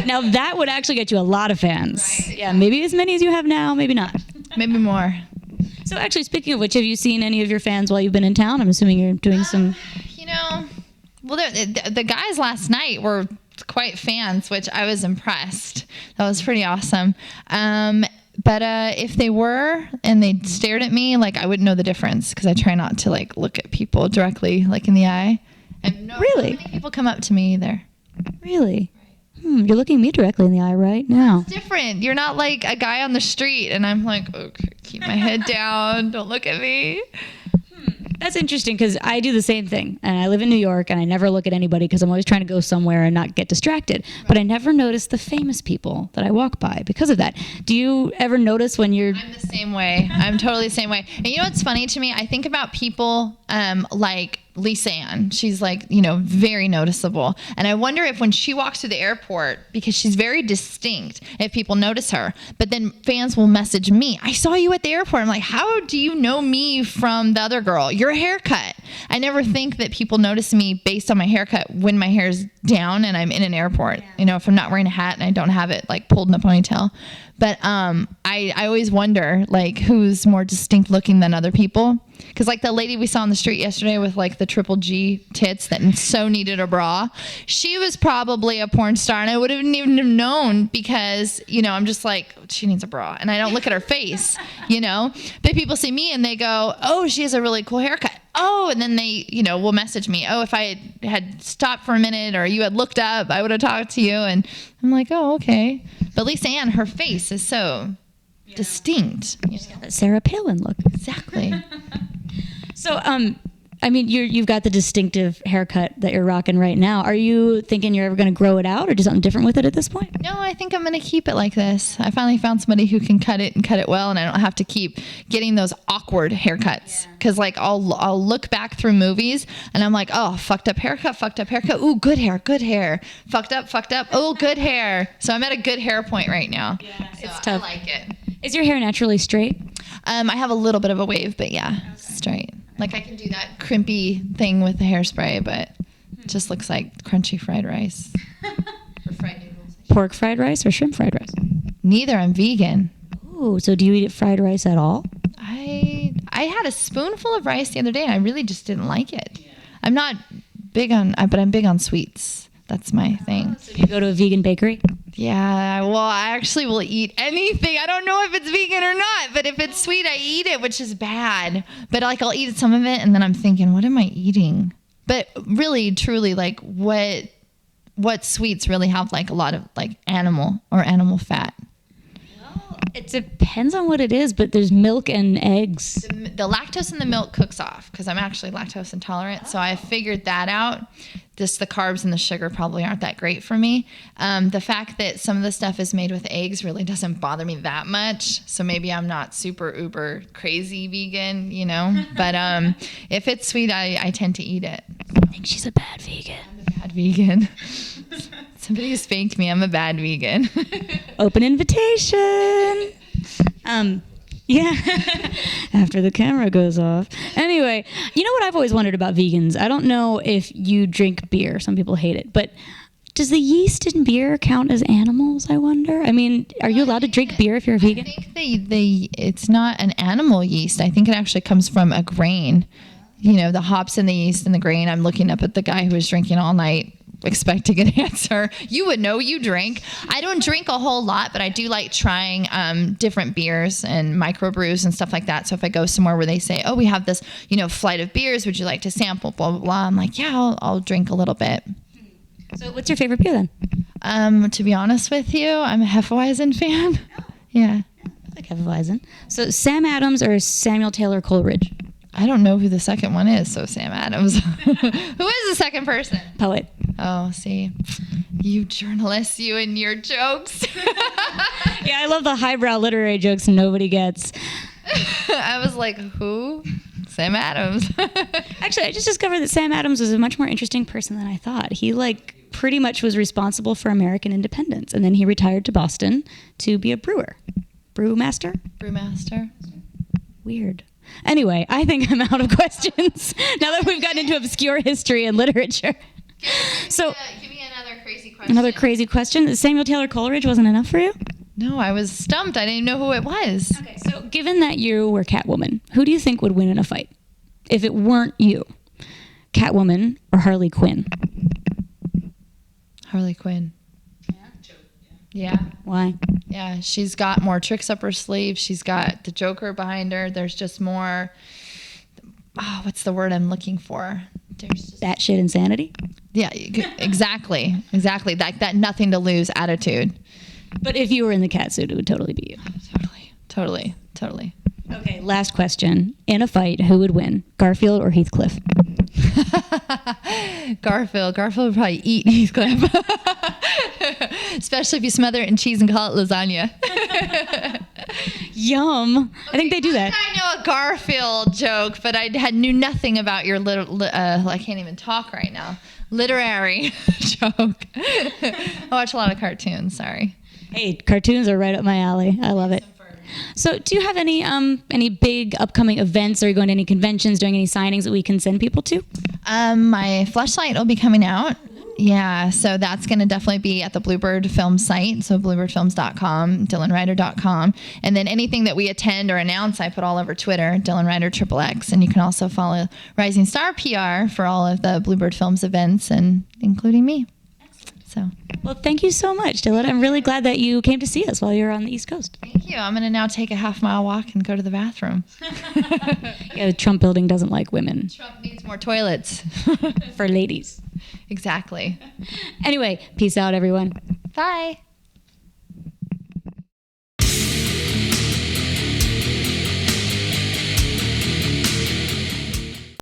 Now that would actually get you a lot of fans. Right? Yeah, maybe as many as you have now, maybe not. Maybe more. So actually, speaking of which, have you seen any of your fans while you've been in town? I'm assuming you're doing some... Well, the guys last night were quite fans, which I was impressed. That was pretty awesome. But if they were and they stared at me, like I wouldn't know the difference because I try not to like look at people directly like in the eye. And really? Not many people come up to me either. Really? You're looking me directly in the eye right now. It's different. You're not like a guy on the street and I'm like, okay, keep my head down. Don't look at me. That's interesting because I do the same thing. And I live in New York and I never look at anybody because I'm always trying to go somewhere and not get distracted. Right. But I never notice the famous people that I walk by because of that. Do you ever notice when you're... I'm the same way. I'm totally the same way. And you know what's funny to me? I think about people like Lisa Ann. She's like, very noticeable. And I wonder if when she walks through the airport, because she's very distinct, if people notice her. But then fans will message me, I saw you at the airport. I'm like, how do you know me from the other girl? Your haircut. I never think that people notice me based on my haircut when my hair's down and I'm in an airport. Yeah. If I'm not wearing a hat and I don't have it like pulled in a ponytail. But I always wonder like who's more distinct looking than other people. Because like the lady we saw on the street yesterday with like the triple G tits that so needed a bra, she was probably a porn star and I wouldn't even have known because, I'm just like, she needs a bra. And I don't look at her face, But people see me and they go, oh, she has a really cool haircut. Oh, and then they, will message me. Oh, if I had stopped for a minute or you had looked up, I would have talked to you. And I'm like, oh, okay. But Lisa Ann, her face is so distinct. She's got that Sarah Palin look. Exactly. So, you've got the distinctive haircut that you're rocking right now. Are you thinking you're ever going to grow it out or do something different with it at this point? No, I think I'm going to keep it like this. I finally found somebody who can cut it and cut it well, and I don't have to keep getting those awkward haircuts. Because I'll look back through movies and I'm like, oh, fucked up haircut. Ooh, good hair. Fucked up. Oh, good hair. So I'm at a good hair point right now. Yeah, so it's tough. I like it. Is your hair naturally straight? I have a little bit of a wave, but straight. Like I can do that crimpy thing with the hairspray, but it just looks like crunchy fried rice. Or fried noodles. Pork fried rice or shrimp fried rice? Neither. I'm vegan. Ooh, so do you eat fried rice at all? I had a spoonful of rice the other day and I really just didn't like it. Yeah. I'm not big on, but I'm big on sweets. That's my thing. So do you go to a vegan bakery? Yeah, well, I actually will eat anything. I don't know if it's vegan or not, but if it's sweet, I eat it, which is bad. But like I'll eat some of it and then I'm thinking, what am I eating? But really, truly, like what sweets really have like a lot of like animal fat? Well, it depends on what it is, but there's milk and eggs. The lactose in the milk cooks off because I'm actually lactose intolerant. So I figured that out. Just the carbs and the sugar probably aren't that great for me. The fact that some of the stuff is made with eggs really doesn't bother me that much. So maybe I'm not super uber crazy vegan, But if it's sweet, I tend to eat it. I think she's a bad vegan. I'm a bad vegan. Somebody spanked me. I'm a bad vegan. Open invitation. Yeah. After the camera goes off. Anyway, you know what I've always wondered about vegans? I don't know if you drink beer. Some people hate it. But does the yeast in beer count as animals, I wonder? Are you allowed to drink beer if you're a vegan? I think it's not an animal yeast. I think it actually comes from a grain. The hops and the yeast and the grain. I'm looking up at the guy who was drinking all night expecting an answer. You would know, you drink. I don't drink a whole lot, but I do like trying different beers and microbrews and stuff like that. So if I go somewhere where they say, oh, we have this, flight of beers, would you like to sample, blah, blah, blah. I'm like, yeah, I'll drink a little bit. So what's your favorite beer then? To be honest with you, I'm a Hefeweizen fan. Yeah. I like Hefeweizen. So Sam Adams or Samuel Taylor Coleridge? I don't know who the second one is, so Sam Adams. Who is the second person? Poet. Oh, see. You journalists, you and your jokes. Yeah, I love the highbrow literary jokes nobody gets. I was like, who? Sam Adams. Actually, I just discovered that Sam Adams was a much more interesting person than I thought. He pretty much was responsible for American independence, and then he retired to Boston to be a brewer. Brewmaster? Brewmaster. Weird. Anyway, I think I'm out of questions now that we've gotten into obscure history and literature. So, give me another crazy question. Another crazy question. Samuel Taylor Coleridge wasn't enough for you? No, I was stumped. I didn't even know who it was. Okay, so given that you were Catwoman, who do you think would win in a fight? If it weren't you, Catwoman or Harley Quinn? Harley Quinn. Yeah. Why? Yeah, she's got more tricks up her sleeve. She's got the Joker behind her. There's just more. Oh, what's the word I'm looking for? There's just Batshit insanity? Yeah, exactly. Exactly. Like that nothing to lose attitude. But if you were in the cat suit, it would totally be you. Totally. Okay, last question. In a fight, who would win? Garfield or Heathcliff? Garfield would probably eat Heathcliff. Especially if you smother it in cheese and call it lasagna. Yum. I think they do that. I know a Garfield joke, but I knew nothing about your I can't even talk right now. Literary joke. I watch a lot of cartoons, sorry. Hey, cartoons are right up my alley. I love it. So do you have any big upcoming events? Are you going to any conventions, doing any signings that we can send people to? My Fleshlight will be coming out. Yeah, so that's going to definitely be at the Bluebird Film site, so bluebirdfilms.com, dylanryder.com. And then anything that we attend or announce, I put all over Twitter, Dylan Ryder XXX. And you can also follow Rising Star PR for all of the Bluebird Films events, and including me. So. Well, thank you so much, Dylan. I'm really glad that you came to see us while you're on the East Coast. Thank you. I'm going to now take a half-mile walk and go to the bathroom. Yeah, the Trump building doesn't like women. Trump needs more toilets. For ladies. Exactly. Anyway, peace out, everyone. Bye.